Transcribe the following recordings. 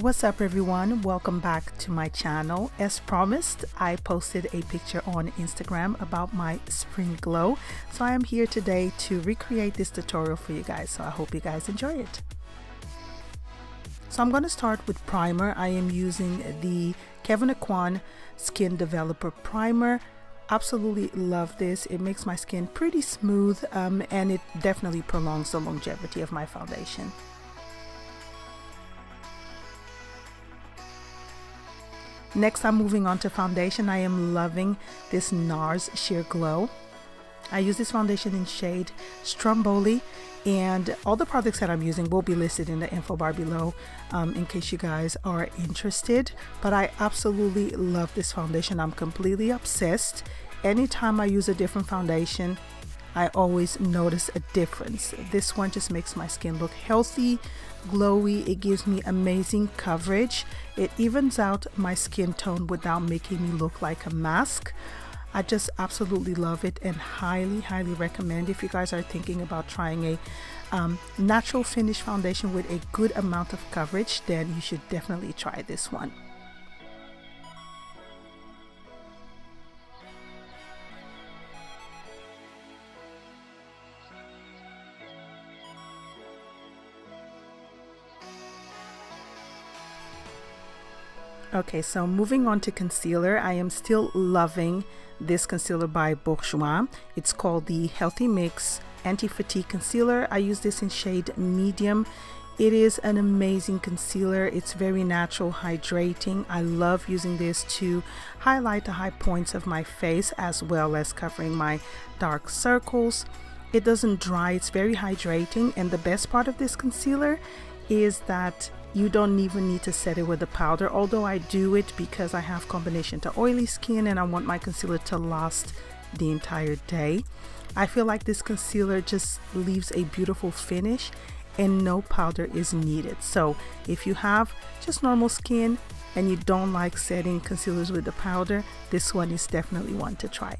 What's up everyone, welcome back to my channel. As promised, I posted a picture on Instagram about my spring glow, so I am here today to recreate this tutorial for you guys, so I hope you guys enjoy it. So I'm going to start with primer. I am using the Kevin Aucoin Skin Developer Primer. Absolutely love this. It makes my skin pretty smooth and it definitely prolongs the longevity of my foundation. Next, I'm moving on to foundation. I am loving this NARS Sheer Glow. I use this foundation in shade Stromboli, and all the products that I'm using will be listed in the info bar below in case you guys are interested. But I absolutely love this foundation. I'm completely obsessed. Anytime I use a different foundation, I always notice a difference. This one just makes my skin look healthy, glowy. It gives me amazing coverage. It evens out my skin tone without making me look like a mask. I just absolutely love it and highly recommend. If you guys are thinking about trying a natural finish foundation with a good amount of coverage, then you should definitely try this one. Okay, so moving on to concealer, I am still loving this concealer by Bourjois. It's called the Healthy Mix Anti-Fatigue Concealer. I use this in shade medium. It is an amazing concealer. It's very natural, hydrating. I love using this to highlight the high points of my face as well as covering my dark circles. It doesn't dry, it's very hydrating, and the best part of this concealer is that you don't even need to set it with a powder, although I do it because I have combination to oily skin and I want my concealer to last the entire day. I feel like this concealer just leaves a beautiful finish and no powder is needed. So if you have just normal skin and you don't like setting concealers with the powder, this one is definitely one to try.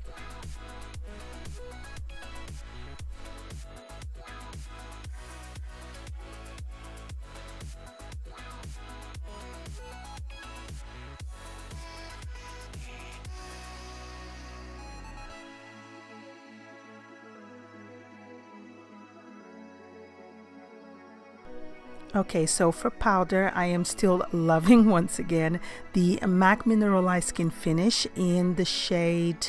Okay, so for powder, I am still loving once again the MAC Mineralized Skin Finish in the shade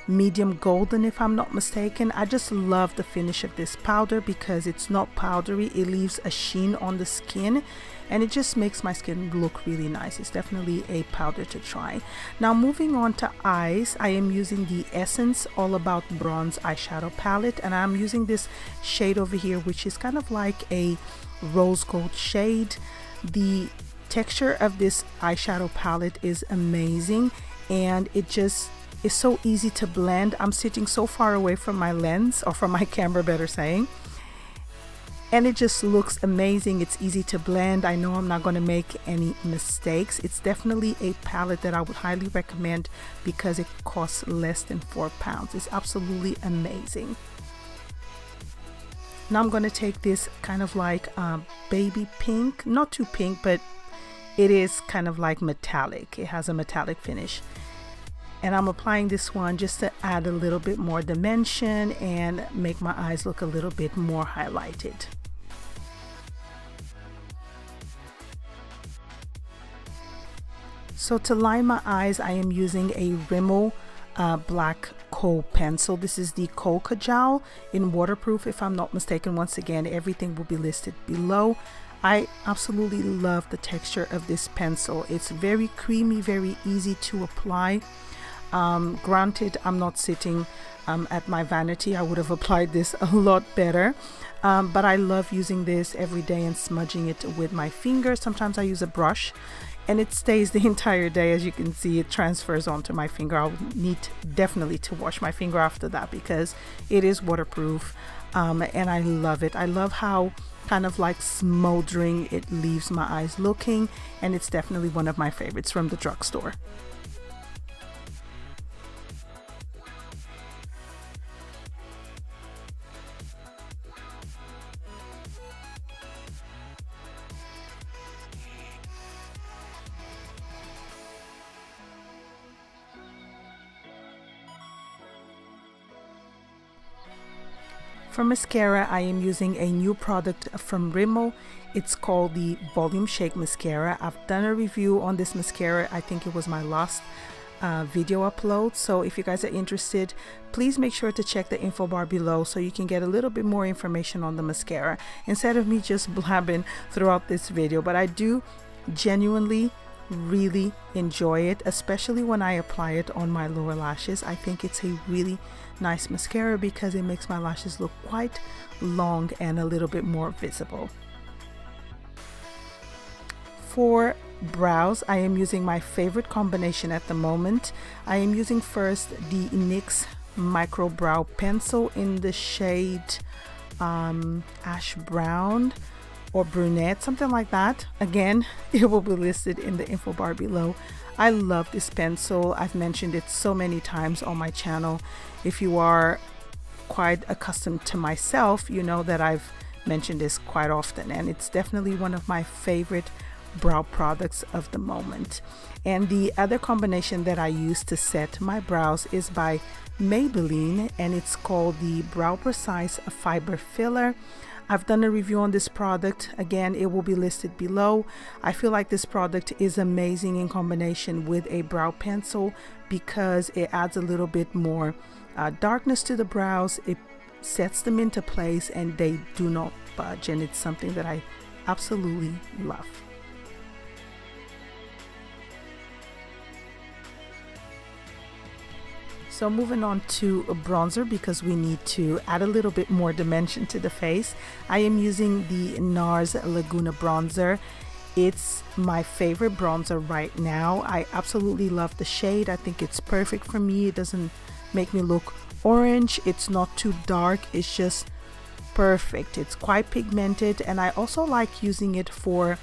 medium golden, if I'm not mistaken. I just love the finish of this powder because it's not powdery. It leaves a sheen on the skin and it just makes my skin look really nice. It's definitely a powder to try. Now moving on to eyes, I am using the Essence All About Bronze eyeshadow palette, and I'm using this shade over here, which is kind of like a rose gold shade. The texture of this eyeshadow palette is amazing and it just is so easy to blend. I'm sitting so far away from my lens, or from my camera better saying, and it just looks amazing. It's easy to blend. I know I'm not going to make any mistakes. It's definitely a palette that I would highly recommend because it costs less than £4. It's absolutely amazing. Now I'm going to take this kind of like baby pink, not too pink, but it is kind of like metallic. It has a metallic finish. And I'm applying this one just to add a little bit more dimension and make my eyes look a little bit more highlighted. So to line my eyes, I am using a Rimmel black kohl pencil. This is the Kohl Kajal in waterproof, if I'm not mistaken. Once again, everything will be listed below. I absolutely love the texture of this pencil. It's very creamy, very easy to apply. Granted, I'm not sitting at my vanity. I would have applied this a lot better, but I love using this every day and smudging it with my fingers. Sometimes I use a brush and it stays the entire day. As you can see, it transfers onto my finger. I'll need definitely to wash my finger after that because it is waterproof, and I love it. I love how kind of like smoldering it leaves my eyes looking, and it's definitely one of my favorites from the drugstore. For mascara, I am using a new product from Rimmel. It's called the Volume Shake Mascara. I've done a review on this mascara. I think it was my last video upload. So if you guys are interested, please make sure to check the info bar below so you can get a little bit more information on the mascara instead of me just blabbing throughout this video. But I do genuinely really enjoy it, especially when I apply it on my lower lashes. I think it's a really nice mascara because it makes my lashes look quite long and a little bit more visible. For brows, I am using my favorite combination at the moment. I am using first the NYX Micro Brow Pencil in the shade ash brown or brunette, something like that. Again, it will be listed in the info bar below. I love this pencil. I've mentioned it so many times on my channel. If you are quite accustomed to myself, you know that I've mentioned this quite often, and it's definitely one of my favorite brow products of the moment. And the other combination that I use to set my brows is by Maybelline, and it's called the Brow Precise Fiber Filler. I've done a review on this product. Again, it will be listed below. I feel like this product is amazing in combination with a brow pencil because it adds a little bit more darkness to the brows. It sets them into place and they do not budge, and it's something that I absolutely love. So moving on to a bronzer, because we need to add a little bit more dimension to the face. I am using the NARS Laguna bronzer. It's my favorite bronzer right now. I absolutely love the shade. I think it's perfect for me. It doesn't make me look orange. It's not too dark. It's just perfect. It's quite pigmented, and I also like using it for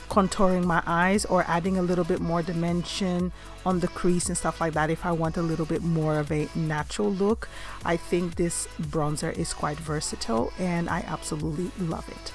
contouring my eyes or adding a little bit more dimension on the crease and stuff like that. If I want a little bit more of a natural look, I think this bronzer is quite versatile and I absolutely love it.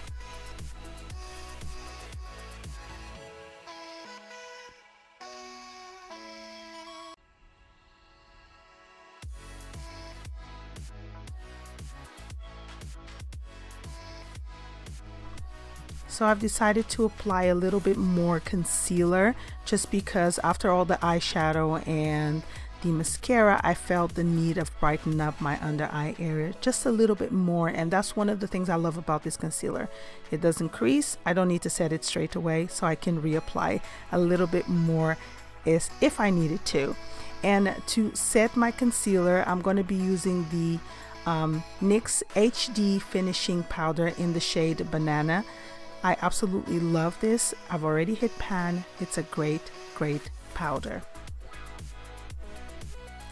So I've decided to apply a little bit more concealer just because after all the eyeshadow and the mascara, I felt the need of brightening up my under eye area just a little bit more. And that's one of the things I love about this concealer. It doesn't crease. I don't need to set it straight away, so I can reapply a little bit more if I needed to. And to set my concealer, I'm going to be using the NYX HD Finishing Powder in the shade Banana. I absolutely love this. I've already hit pan. It's a great powder.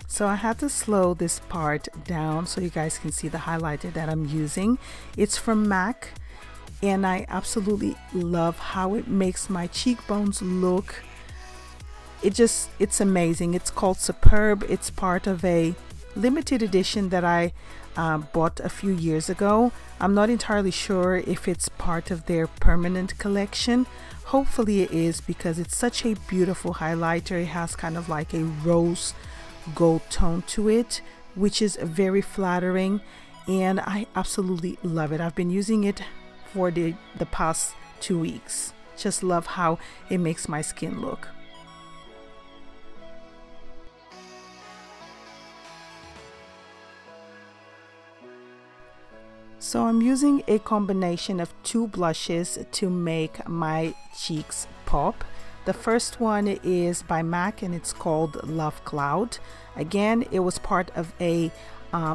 So I had to slow this part down so you guys can see the highlighter that I'm using. It's from MAC, and I absolutely love how it makes my cheekbones look. It's amazing. It's called Superb. It's part of a limited edition that I bought a few years ago. I'm not entirely sure if it's part of their permanent collection. Hopefully it is, because it's such a beautiful highlighter. It has kind of like a rose gold tone to it, which is very flattering, and I absolutely love it. I've been using it for the past 2 weeks. Just love how it makes my skin look. So I'm using a combination of 2 blushes to make my cheeks pop. The first one is by MAC and it's called Love Cloud. Again, it was part of a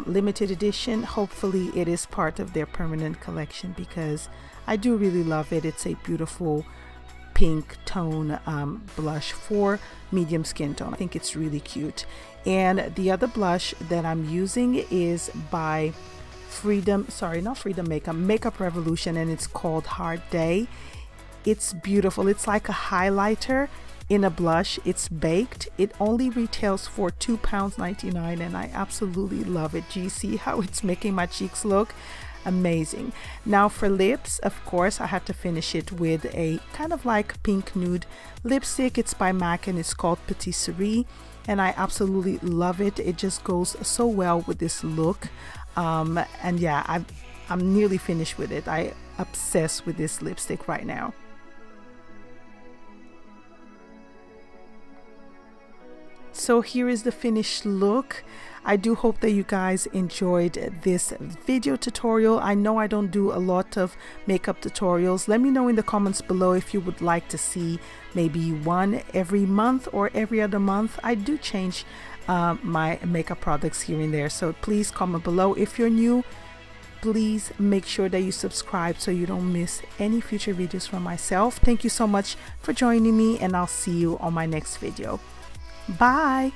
limited edition. Hopefully it is part of their permanent collection because I do really love it. It's a beautiful pink tone blush for medium skin tone. I think it's really cute. And the other blush that I'm using is by Makeup Revolution, and it's called Hard Day. It's beautiful. It's like a highlighter in a blush. It's baked. It only retails for £2.99 and I absolutely love it. Do you see how it's making my cheeks look amazing? Now for lips, of course, I had to finish it with a kind of like pink nude lipstick. It's by MAC and it's called Patisserie, and I absolutely love it. It just goes so well with this look. And yeah, I'm nearly finished with it. I obsessed with this lipstick right now. So here is the finished look. I do hope that you guys enjoyed this video tutorial. I know I don't do a lot of makeup tutorials. Let me know in the comments below if you would like to see maybe one every month or every other month. I do change my makeup products here and there, so please comment below. If you're new, please make sure that you subscribe so you don't miss any future videos from myself. Thank you so much for joining me, and I'll see you on my next video. Bye.